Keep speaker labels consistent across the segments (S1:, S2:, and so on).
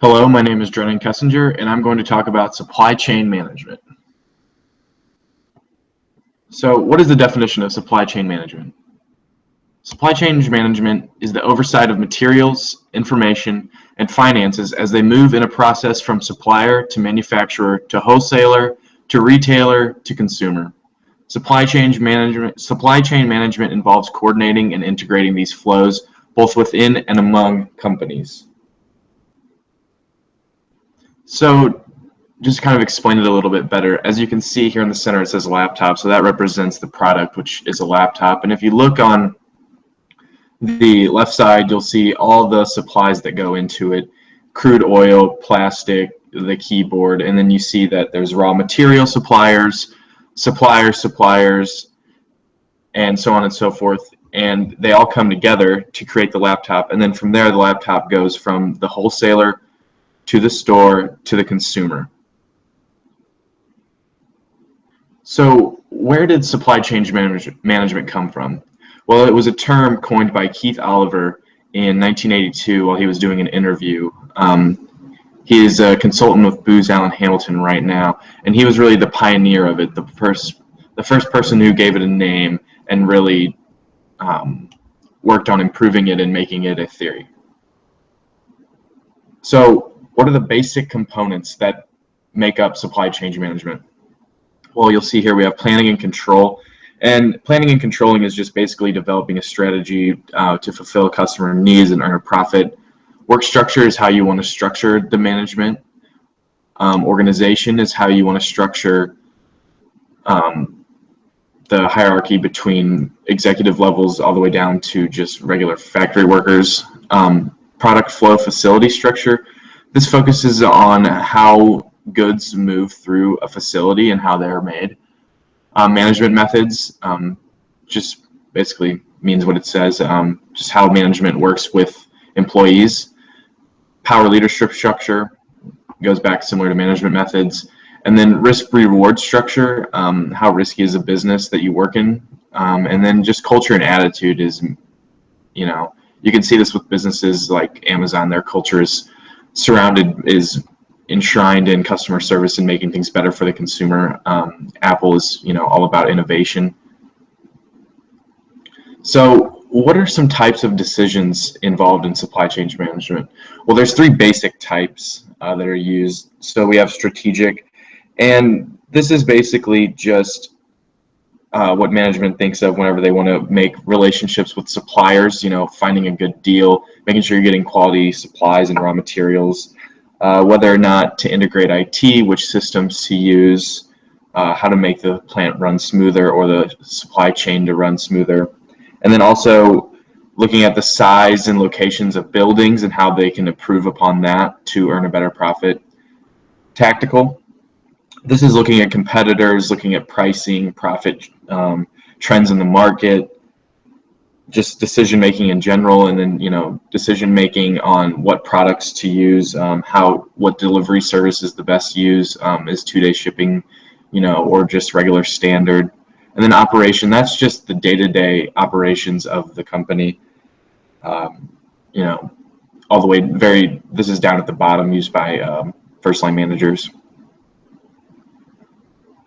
S1: Hello, my name is Drennan Kessinger, and I'm going to talk about supply chain management. So, what is the definition of supply chain management? Supply chain management is the oversight of materials, information, and finances as they move in a process from supplier to manufacturer to wholesaler to retailer to consumer. Supply chain management involves coordinating and integrating these flows both within and among companies. So just kind of explain it a little bit better. As you can see here in the center, it says laptop, so that represents the product, which is a laptop. And if you look on the left side, you'll see all the supplies that go into it: crude oil, plastic, the keyboard, and then you see that there's raw material suppliers, suppliers, and so on and so forth. And they all come together to create the laptop. And then from there, the laptop goes from the wholesaler to the store to the consumer. So where did supply chain management come from? Well, it was a term coined by Keith Oliver in 1982 while he was doing an interview. He is a consultant with Booz Allen Hamilton right now, and he was really the pioneer of it, the first person who gave it a name and really worked on improving it and making it a theory. So what are the basic components that make up supply chain management? Well, you'll see here we have planning and control. And planning and controlling is just basically developing a strategy to fulfill customer needs and earn a profit. Work structure is how you want to structure the management. Organization is how you want to structure the hierarchy between executive levels all the way down to just regular factory workers. Product flow facility structure. This focuses on how goods move through a facility and how they're made. Management methods just basically means what it says, just how management works with employees. Power leadership structure goes back similar to management methods. And then risk-reward structure, how risky is a business that you work in. And then just culture and attitude is, you can see this with businesses like Amazon. Their culture is enshrined in customer service and making things better for the consumer. Apple is, all about innovation. So what are some types of decisions involved in supply chain management? Well, there's three basic types that are used. So we have strategic, and this is basically just what management thinks of whenever they want to make relationships with suppliers, finding a good deal, making sure you're getting quality supplies and raw materials, whether or not to integrate IT, which systems to use, how to make the plant run smoother or the supply chain to run smoother. And then also looking at the size and locations of buildings and how they can improve upon that to earn a better profit. Tactical. This is looking at competitors, looking at pricing, profit trends in the market, just decision making in general, and then decision making on what products to use, what delivery service is the best use, is 2-day shipping, or just regular standard. And then operation, that's just the day-to-day operations of the company. All the way this is down at the bottom, used by first line managers.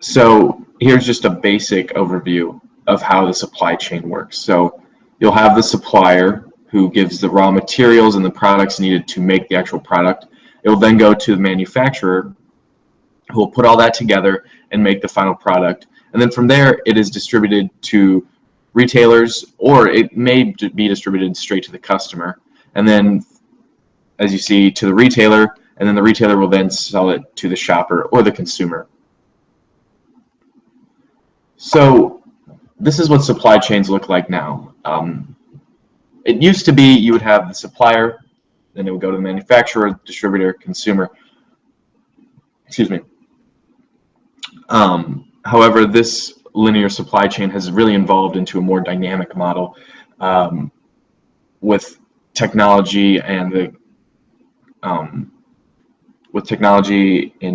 S1: So here's just a basic overview of how the supply chain works. So you'll have the supplier who gives the raw materials and the products needed to make the actual product. It will then go to the manufacturer, who will put all that together and make the final product. And then from there, it is distributed to retailers, or it may be distributed straight to the customer. And then, as you see, to the retailer, and then the retailer will then sell it to the shopper or the consumer. So this is what supply chains look like now. It used to be you would have the supplier, then it would go to the manufacturer, distributor, consumer. Excuse me. However, this linear supply chain has really evolved into a more dynamic model with technology and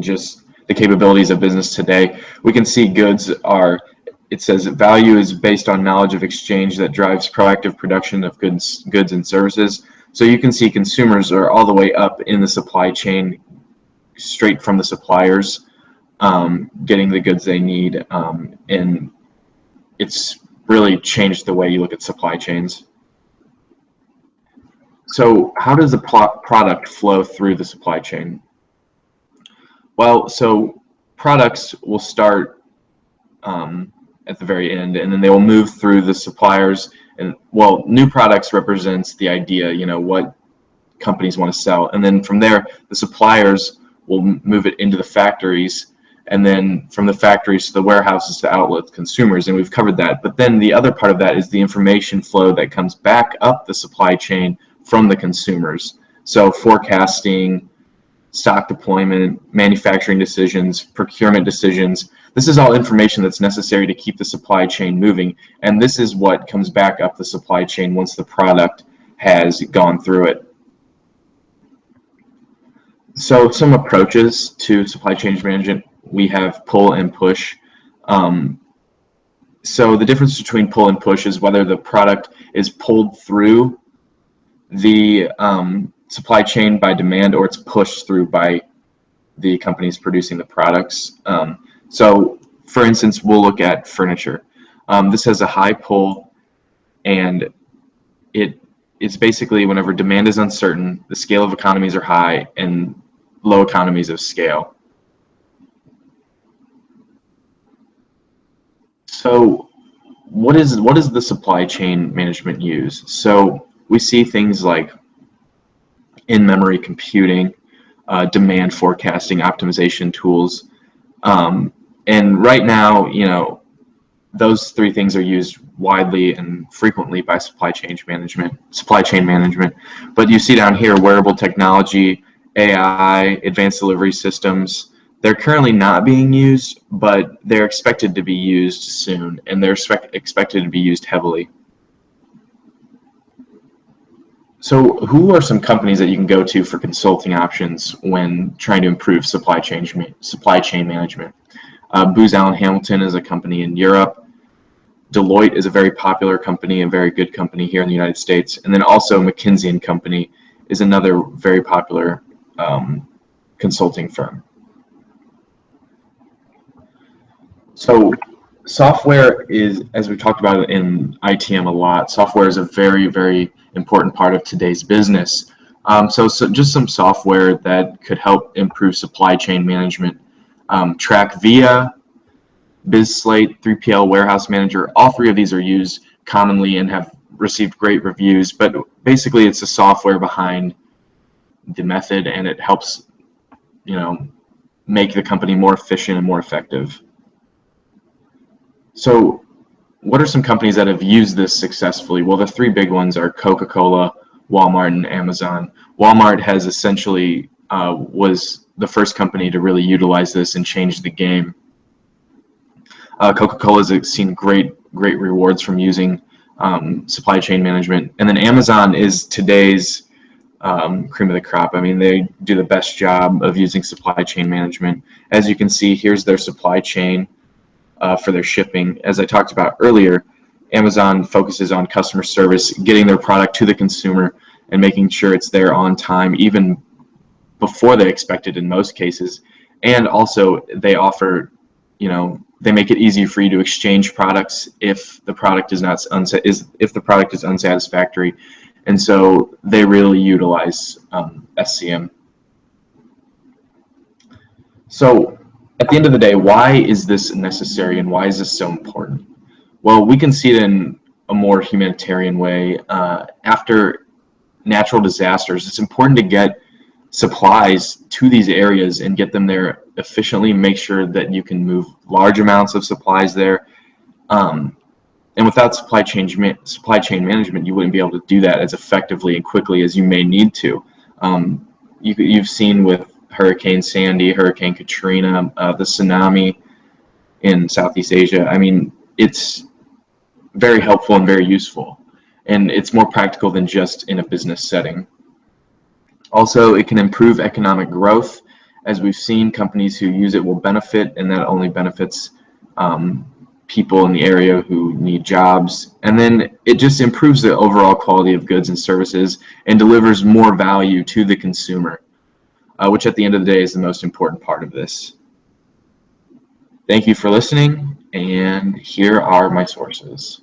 S1: just the capabilities of business today. We can see it says value is based on knowledge of exchange that drives proactive production of goods and services. So you can see consumers are all the way up in the supply chain, straight from the suppliers, getting the goods they need, and it's really changed the way you look at supply chains. So how does the product flow through the supply chain? Well, so products will start at the very end, and then they will move through the suppliers. And well, new products represents the idea, what companies want to sell, and then from there, the suppliers will move it into the factories, and then from the factories to the warehouses to outlet consumers, and we've covered that. But then the other part of that is the information flow that comes back up the supply chain from the consumers. So forecasting, stock deployment, manufacturing decisions, procurement decisions. This is all information that's necessary to keep the supply chain moving, and this is what comes back up the supply chain once the product has gone through it. So some approaches to supply chain management, we have pull and push. So the difference between pull and push is whether the product is pulled through the supply chain by demand, or it's pushed through by the companies producing the products. So for instance, we'll look at furniture. This has a high pull, and it's basically whenever demand is uncertain, the scale of economies are high, and low economies of scale. So what is the supply chain management use? So we see things like in-memory computing, demand forecasting, optimization tools, and right now, those three things are used widely and frequently by supply chain management. But you see down here, wearable technology, AI, advanced delivery systems. They're currently not being used, but they're expected to be used soon, and they're expected to be used heavily. So who are some companies that you can go to for consulting options when trying to improve supply chain management? Booz Allen Hamilton is a company in Europe. Deloitte is a very popular company, a very good company here in the United States. And then also McKinsey & Company is another very popular consulting firm. So software is, as we talked about in ITM a lot, software is a very, very important part of today's business. So just some software that could help improve supply chain management. TrackVia, BizSlate, 3PL Warehouse Manager, all three of these are used commonly and have received great reviews, but basically it's the software behind the method, and it helps make the company more efficient and more effective. So what are some companies that have used this successfully? Well, the three big ones are Coca-Cola, Walmart, and Amazon. Walmart has essentially was the first company to really utilize this and change the game. Coca-Cola has seen great rewards from using supply chain management, and then Amazon is today's cream of the crop. I mean, they do the best job of using supply chain management. As you can see, here's their supply chain for their shipping. As I talked about earlier, Amazon focuses on customer service, getting their product to the consumer and making sure it's there on time, even before they expect it in most cases. And also they offer, they make it easy for you to exchange products if the product is unsatisfactory. And so they really utilize SCM. So at the end of the day, why is this necessary and why is this so important? Well, we can see it in a more humanitarian way. After natural disasters, it's important to get supplies to these areas and get them there efficiently, make sure that you can move large amounts of supplies there. And without supply chain management, you wouldn't be able to do that as effectively and quickly as you may need to. You've seen with Hurricane Sandy, Hurricane Katrina, the tsunami in Southeast Asia. I mean, it's very helpful and very useful, and it's more practical than just in a business setting. Also, it can improve economic growth. As we've seen, companies who use it will benefit, and that only benefits people in the area who need jobs, and then it just improves the overall quality of goods and services and delivers more value to the consumer, which at the end of the day is the most important part of this. Thank you for listening, and here are my sources.